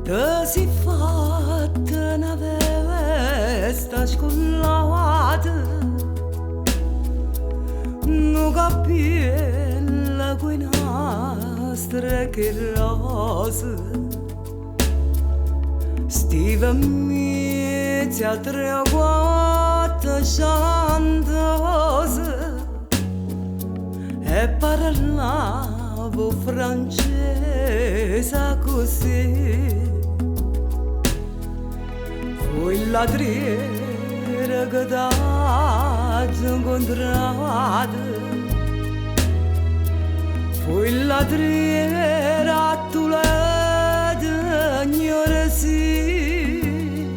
Te si fatta una vesta scollata, non capiella quei nastri che rosa, stiva mezzi a 3 o 4 chantose e parlavo francese così. Fu il ladriere che t'ha incontrato, fu il ladriere a tu l'egnore sì,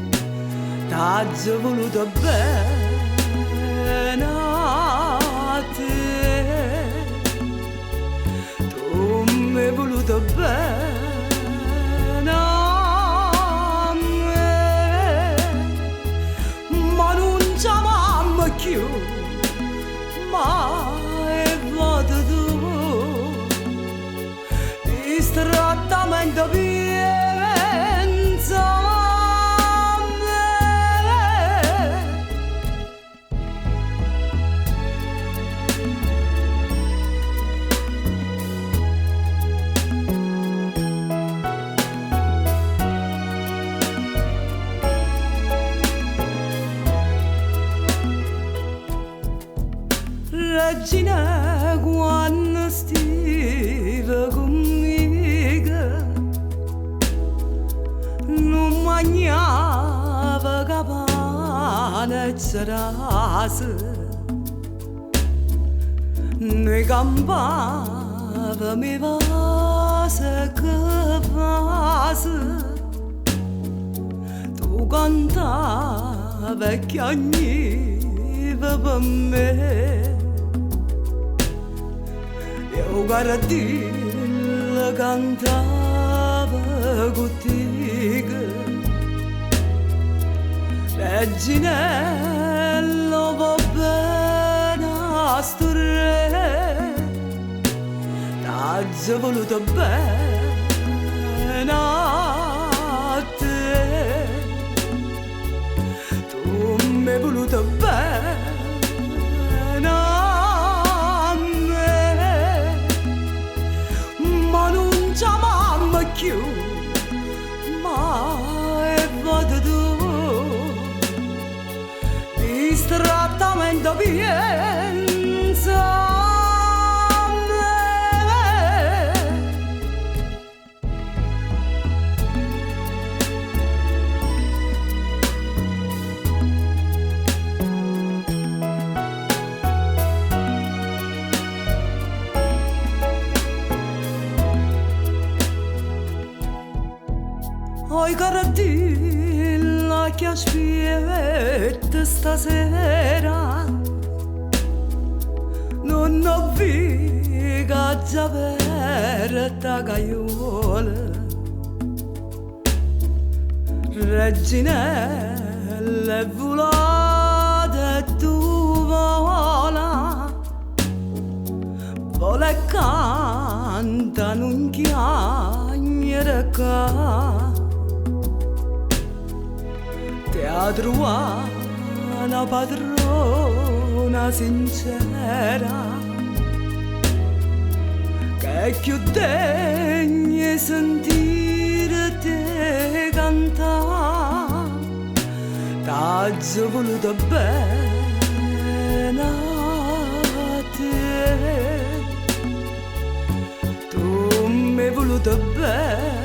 t'ha voluto bene a te, tu mi hai voluto bene. Ma è vado tu, distrattamente pensa a me. Regina, quando stiva conmigo, non mangiava capane e cerase, ne campava mi vase che vase, tu cantavi e chiagniva per me. Io guardilla cantava contigo, Reginello va bene a sto re, t'ha voluto bene a te, tu mi hai voluto bene. Ma è vado tu, distrattamente pensa a me. Oi caratilla che aspetta stasera, non ho visto già aperta caiola. Reginella è volata e tu vola, vola e canta non chiagnere ca. Te ha trovato una padrona sincera, che è più degna di sentire te cantare, t'ha voluto bene a te, tu mi hai voluto bene.